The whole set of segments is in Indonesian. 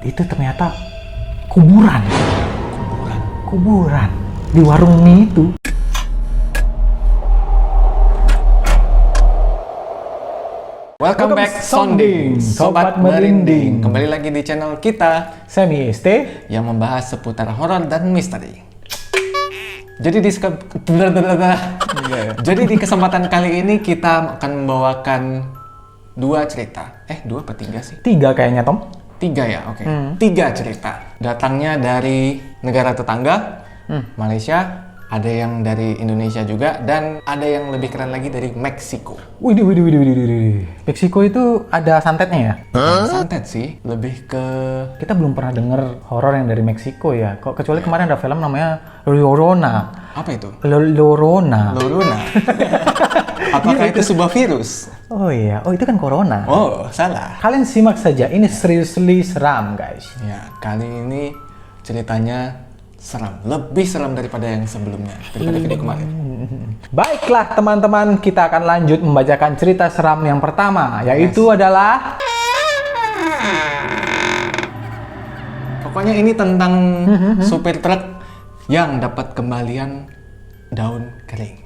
itu ternyata kuburan. Kuburan di warung mie itu. Welcome back Sounding, Sobat Merinding. Kembali lagi di channel kita, Semi ST, yang membahas seputar horor dan misteri. Jadi di kesempatan kali ini kita akan membawakan dua cerita. Dua apa tiga sih? 3 kayaknya, Tom. 3 ya, oke. 3 cerita. Datangnya dari negara tetangga, Malaysia. Ada yang dari Indonesia juga, dan ada yang lebih keren lagi dari Meksiko. Widih. Meksiko itu ada santetnya ya? Santet sih, lebih ke... Kita belum pernah denger horor yang dari Meksiko ya. Kok kecuali kemarin ada film namanya Llorona. Apa itu? Llorona. Apakah itu sebuah virus? Oh iya, itu kan corona. Oh, salah. Kalian simak saja, ini seriously seram guys. Ya, kali ini ceritanya seram, lebih seram daripada yang sebelumnya, daripada video kemarin. Baiklah teman-teman, kita akan lanjut membacakan cerita seram yang pertama, yaitu adalah... Pokoknya ini tentang supir truk yang dapat kembalian daun kering.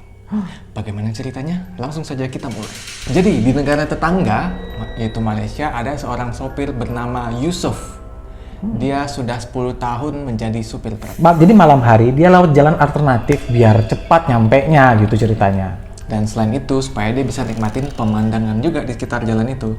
Bagaimana ceritanya? Langsung saja kita mulai. Jadi di negara tetangga, yaitu Malaysia, ada seorang sopir bernama Yusuf. Dia sudah 10 tahun menjadi supir truk. Jadi malam hari dia lewat jalan alternatif biar cepat nyampenya gitu ceritanya. Dan selain itu supaya dia bisa nikmatin pemandangan juga di sekitar jalan itu,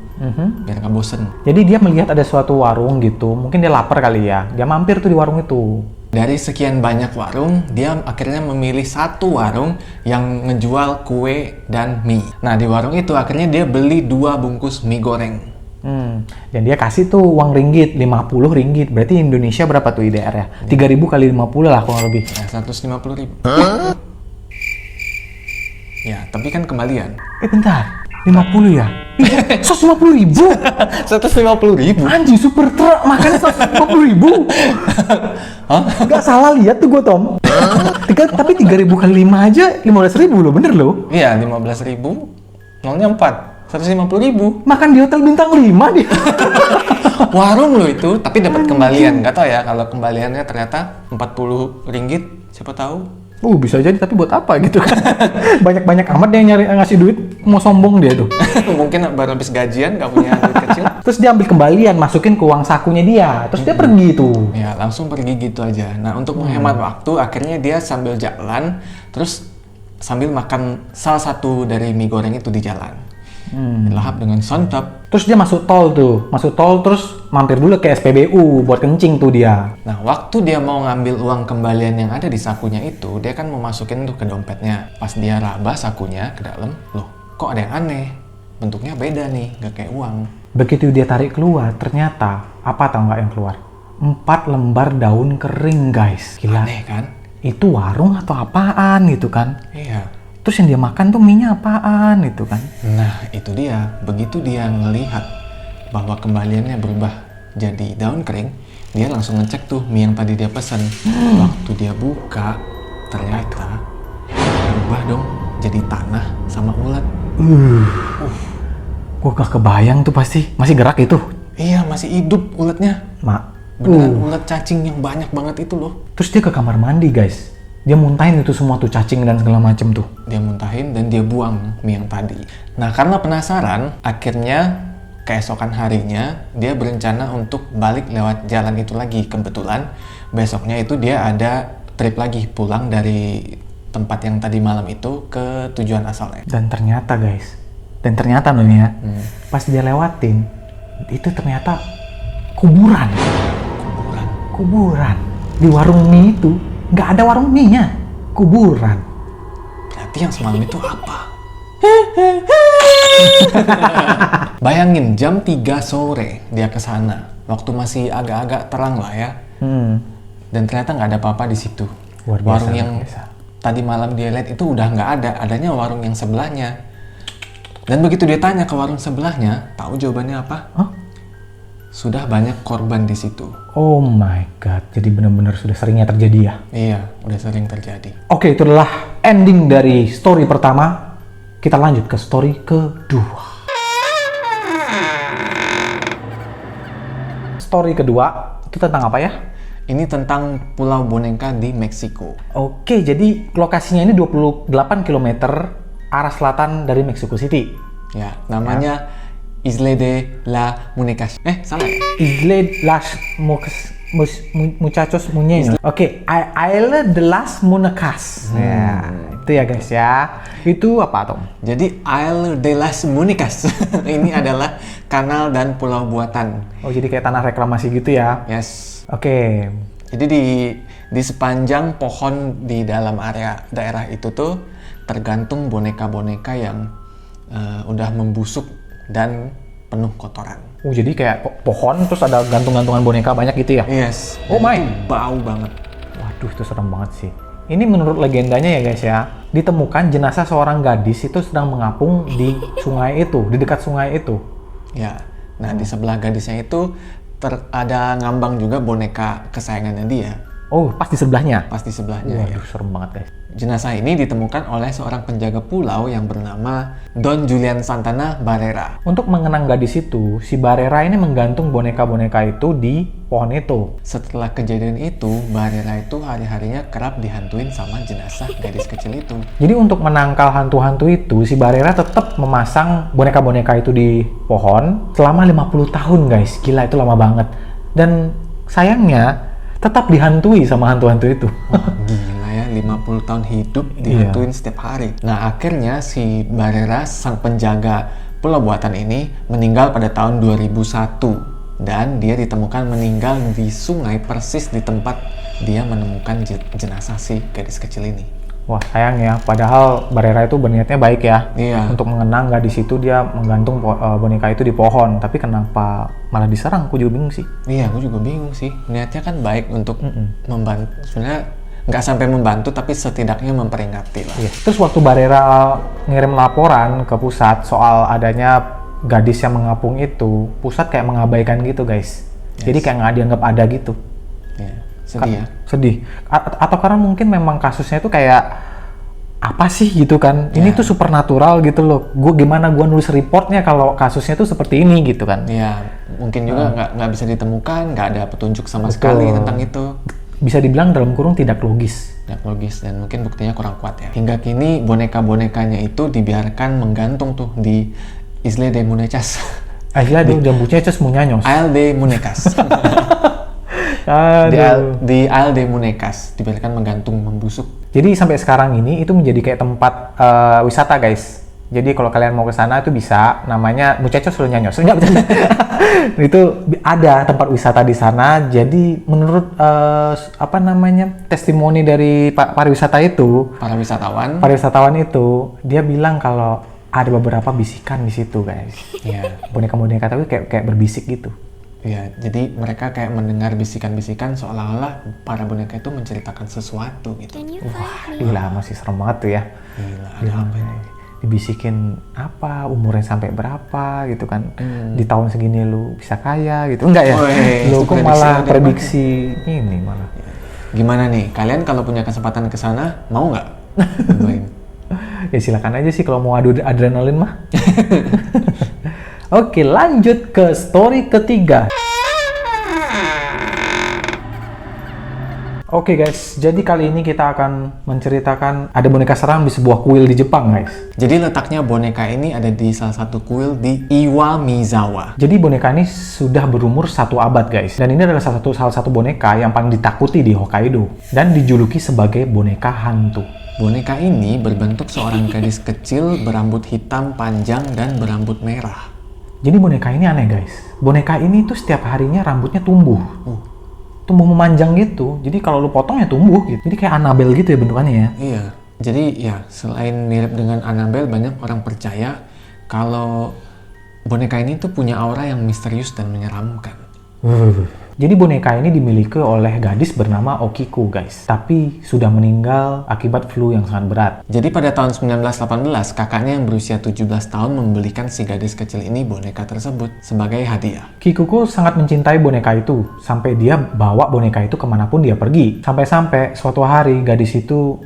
biar nggak bosen. Jadi dia melihat ada suatu warung gitu, mungkin dia lapar kali ya. Dia mampir tuh di warung itu. Dari sekian banyak warung, dia akhirnya memilih satu warung yang ngejual kue dan mie. Nah di warung itu akhirnya dia beli 2 bungkus mie goreng. Dan dia kasih tuh uang ringgit, 50 ringgit. Berarti Indonesia berapa tuh IDR ya? 3.000 kali 50 lah kurang lebih. Ya, 150.000. Ya, tapi kan kembalian. Bentar, 50 ya? 150.000? 150.000? Anjing, super truk makannya 150.000. Hah? Gak salah lihat tuh gue, Tom. Tapi 3.000 kali 5 aja 15.000 loh, bener loh. Iya, 15.000. Nolnya 4. 150.000. Makan di hotel bintang 5 dia. Warung lo itu, tapi dapat kembalian. Gak tau ya, kalau kembaliannya ternyata 40 ringgit, siapa tahu. Bisa jadi, tapi buat apa gitu kan? Banyak-banyak amat dia nyari ngasih duit, mau sombong dia tuh. Mungkin baru habis gajian, gak punya duit kecil. Terus dia ambil kembalian, masukin ke uang sakunya dia. Terus dia pergi tuh. Ya, langsung pergi gitu aja. Nah, untuk menghemat waktu, akhirnya dia sambil jalan, terus sambil makan salah satu dari mie goreng itu di jalan. Lahap dengan santap. Terus dia masuk tol terus mampir dulu ke SPBU buat kencing tuh dia. Nah, waktu dia mau ngambil uang kembalian yang ada di sakunya itu, dia kan mau masukin tuh ke dompetnya. Pas dia raba sakunya ke dalam, loh, kok ada yang aneh? Bentuknya beda nih, gak kayak uang. Begitu dia tarik keluar, ternyata apa tau nggak yang keluar? 4 lembar daun kering guys. Gila. Aneh kan? Itu warung atau apaan gitu kan? Iya. Terus yang dia makan tuh mie-nya apaan gitu kan? Nah, itu dia. Begitu dia ngelihat bahwa kembaliannya berubah jadi daun kering, dia langsung ngecek tuh mie yang tadi dia pesan. Waktu dia buka, ternyata berubah dong jadi tanah sama ulat. Gua gak kebayang tuh pasti. Masih gerak itu? Iya, masih hidup ulatnya. Beneran ulat cacing yang banyak banget itu loh. Terus dia ke kamar mandi guys. Dia muntahin itu semua tuh cacing dan segala macem tuh. Dia muntahin dan dia buang mie yang tadi. Nah, karena penasaran, akhirnya keesokan harinya dia berencana untuk balik lewat jalan itu lagi. Kebetulan besoknya itu dia ada trip lagi pulang dari tempat yang tadi malam itu ke tujuan asalnya. Dan ternyata guys, loh nih ya, pas dia lewatin, itu ternyata kuburan. Di warung mie itu nggak ada warung mie-nya, kuburan. Berarti yang semalam itu apa? Bayangin jam 3 sore dia ke sana, waktu masih agak-agak terang lah ya. Dan ternyata nggak ada apa-apa di situ. Warung yang tadi malam dia lihat itu udah nggak ada, adanya warung yang sebelahnya. Dan begitu dia tanya ke warung sebelahnya, tahu jawabannya apa? Sudah banyak korban di situ. Oh my god, jadi benar-benar sudah seringnya terjadi ya? Iya, udah sering terjadi. Oke, itu adalah ending dari story pertama. Kita lanjut ke story kedua. story kedua, itu tentang apa ya? Ini tentang Pulau Boneka di Meksiko. Oke, jadi lokasinya ini 28 km arah selatan dari Mexico City. Ya, namanya Isla de la Muñecas. Salah ya? Isla las Muchachos Muñeños. Oke, Isla de las Muñecas. Ya, itu ya guys ya. Itu apa, Tom? Jadi Isla de las Muñecas ini adalah kanal dan pulau buatan. Oh, jadi kayak tanah reklamasi gitu ya? Yes. Oke. Jadi di sepanjang pohon di dalam area daerah itu tuh tergantung boneka-boneka yang udah membusuk dan penuh kotoran. Oh, jadi kayak pohon terus ada gantung-gantungan boneka banyak gitu ya? Yes. Oh my. Itu bau banget. Waduh, itu serem banget sih. Ini menurut legendanya ya guys ya, ditemukan jenazah seorang gadis itu sedang mengapung di sungai itu, di dekat sungai itu. Ya. Nah, di sebelah gadisnya itu ada ngambang juga boneka kesayangannya dia. Oh, pas di sebelahnya? Pas di sebelahnya. Waduh, serem banget guys. Jenazah ini ditemukan oleh seorang penjaga pulau yang bernama Don Julian Santana Barrera. Untuk mengenang gadis itu, si Barrera ini menggantung boneka-boneka itu di pohon itu. Setelah kejadian itu, Barrera itu hari-harinya kerap dihantuin sama jenazah gadis kecil itu. Jadi untuk menangkal hantu-hantu itu, si Barrera tetap memasang boneka-boneka itu di pohon selama 50 tahun guys. Gila, itu lama banget. Dan sayangnya, tetap dihantui sama hantu-hantu itu. Wah, gila ya, 50 tahun hidup dihantuin setiap hari. Nah, akhirnya si Barrera, sang penjaga pulau buatan ini, meninggal pada tahun 2001. Dan dia ditemukan meninggal di sungai persis di tempat dia menemukan jenazah si gadis kecil ini. Wah, sayang ya. Padahal Barrera itu berniatnya baik ya. Iya. Untuk mengenang gadis itu, dia menggantung boneka itu di pohon. Tapi kenapa malah diserang? Aku juga bingung sih. Iya, aku juga bingung sih. Niatnya kan baik untuk membantu. Sebenarnya nggak sampai membantu, tapi setidaknya memperingati lah. Iya. Terus waktu Barrera ngirim laporan ke pusat soal adanya gadis yang mengapung itu, pusat kayak mengabaikan gitu guys. Jadi kayak nggak dianggap ada gitu. Iya. Sedih ya? Sedih. Atau karena mungkin memang kasusnya itu kayak apa sih gitu kan? Ini tuh supernatural gitu loh. Gue nulis reportnya kalau kasusnya tuh seperti ini gitu kan? Iya, mungkin juga nggak bisa ditemukan, nggak ada petunjuk sama sekali tentang itu. Bisa dibilang dalam kurung tidak logis. Tidak logis dan mungkin buktinya kurang kuat ya. Hingga kini boneka-bonekanya itu dibiarkan menggantung tuh di Isla de Muñecas. Isla de Muñecas Muñeños. Isla de Muñecas. Di Isla de Muñecas dibiarkan menggantung membusuk. Jadi sampai sekarang ini itu menjadi kayak tempat wisata guys. Jadi kalau kalian mau ke sana itu bisa, namanya Muchachos Muñeños. Itu ada tempat wisata di sana. Jadi menurut testimoni dari para wisatawan itu, dia bilang kalau ada beberapa bisikan di situ guys. Iya. Boneka-boneka tapi kayak berbisik gitu. Iya, jadi mereka kayak mendengar bisikan-bisikan seolah-olah para boneka itu menceritakan sesuatu gitu. Wah, gila, masih serem banget tuh ya. Gila, ada apa ini? Dibisikin apa, umurnya sampai berapa gitu kan. Di tahun segini lu bisa kaya gitu. Enggak ya? Lu kok malah prediksi ini malah. Gimana nih, kalian kalau punya kesempatan ke sana, mau nggak? Ya silakan aja sih kalau mau adu adrenalin mah. Oke, lanjut ke story ketiga. Oke guys, jadi kali ini kita akan menceritakan ada boneka seram di sebuah kuil di Jepang guys. Jadi letaknya boneka ini ada di salah satu kuil di Iwamizawa. Jadi boneka ini sudah berumur 1 abad guys. Dan ini adalah salah satu boneka yang paling ditakuti di Hokkaido. Dan dijuluki sebagai boneka hantu. Boneka ini berbentuk seorang gadis kecil berambut hitam panjang dan berambut merah. Jadi boneka ini aneh guys. Boneka ini tuh setiap harinya rambutnya tumbuh. Tumbuh memanjang gitu. Jadi kalau lu potong ya tumbuh gitu. Jadi kayak Annabelle gitu ya bentukannya ya. Iya. Jadi ya selain mirip dengan Annabelle, banyak orang percaya kalau boneka ini tuh punya aura yang misterius dan menyeramkan. Jadi boneka ini dimiliki oleh gadis bernama Okiku guys. Tapi sudah meninggal akibat flu yang sangat berat. Jadi pada tahun 1918, kakaknya yang berusia 17 tahun membelikan si gadis kecil ini boneka tersebut sebagai hadiah. Kikuko sangat mencintai boneka itu. Sampai dia bawa boneka itu kemanapun dia pergi. Sampai-sampai suatu hari gadis itu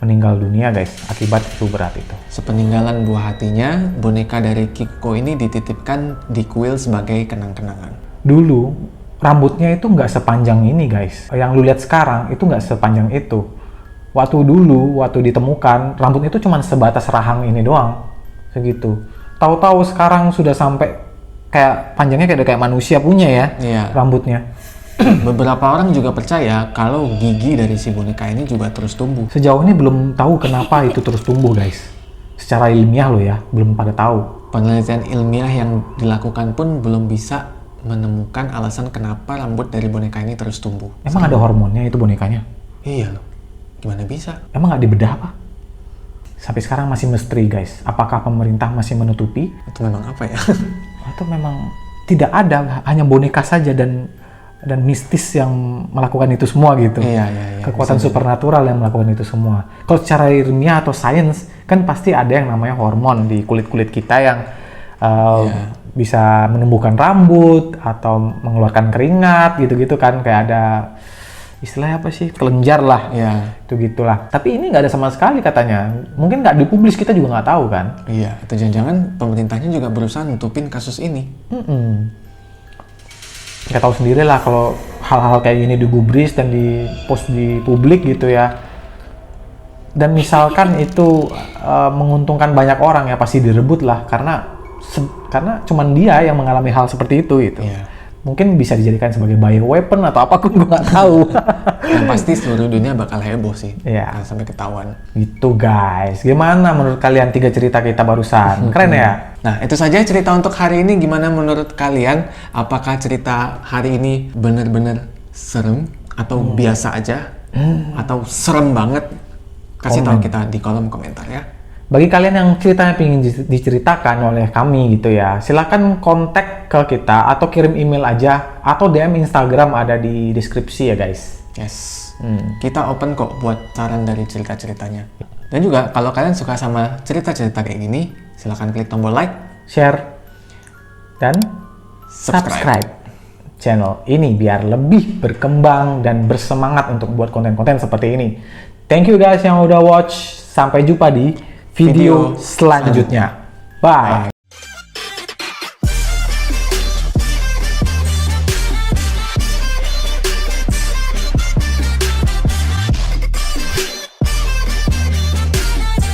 meninggal dunia guys akibat flu berat itu. Sepeninggalan buah hatinya, boneka dari Kikuko ini dititipkan di kuil sebagai kenang-kenangan. Dulu rambutnya itu nggak sepanjang ini guys. Yang lu lihat sekarang itu nggak sepanjang itu. Waktu dulu, waktu ditemukan, rambutnya itu cuma sebatas rahang ini doang. Segitu. Tahu-tahu sekarang sudah sampai kayak panjangnya kayak manusia punya ya, rambutnya. Beberapa orang juga percaya kalau gigi dari si boneka ini juga terus tumbuh. Sejauh ini belum tahu kenapa itu terus tumbuh guys. Secara ilmiah loh ya, belum pada tahu. Penelitian ilmiah yang dilakukan pun belum bisa menemukan alasan kenapa rambut dari boneka ini terus tumbuh. Emang ada hormonnya itu bonekanya? Iya loh, gimana bisa? Emang nggak dibedah apa? Sampai sekarang masih misteri guys. Apakah pemerintah masih menutupi? Itu memang apa ya? Atau memang tidak ada, hanya boneka saja dan mistis yang melakukan itu semua gitu. Iya. Kekuatan supernatural yang melakukan itu semua. Kalau secara ilmiah atau sains, kan pasti ada yang namanya hormon di kulit-kulit kita yang bisa menumbuhkan rambut atau mengeluarkan keringat gitu-gitu kan, kayak ada istilahnya apa sih, kelenjar lah, itu gitulah. Tapi ini nggak ada sama sekali katanya. Mungkin nggak dipublis, kita juga nggak tahu kan. Iya, atau jangan-jangan pemerintahnya juga berusaha nutupin kasus ini. Kita tahu sendiri lah kalau hal-hal kayak gini digubris dan dipost di publik gitu ya. Dan misalkan itu menguntungkan banyak orang ya, pasti direbut lah karena cuman dia yang mengalami hal seperti itu gitu. Mungkin bisa dijadikan sebagai bioweapon atau apapun, gue nggak tahu. Yang pasti seluruh dunia bakal heboh sih. Kalau sampai ketahuan. Gitu guys. Gimana menurut kalian 3 cerita kita barusan? Keren ya? Nah, itu saja cerita untuk hari ini. Gimana menurut kalian? Apakah cerita hari ini benar-benar serem atau biasa aja? Atau serem banget? Kasih tahu kita di kolom komentar ya. Bagi kalian yang ceritanya ingin diceritakan oleh kami gitu ya, silakan kontak ke kita atau kirim email aja atau DM Instagram, ada di deskripsi ya guys. Yes. Kita open kok buat saran dari cerita-ceritanya. Dan juga kalau kalian suka sama cerita-cerita kayak gini, silakan klik tombol like, share, dan subscribe channel ini biar lebih berkembang dan bersemangat untuk buat konten-konten seperti ini. Thank you guys yang udah watch. Sampai jumpa di video selanjutnya. Bye.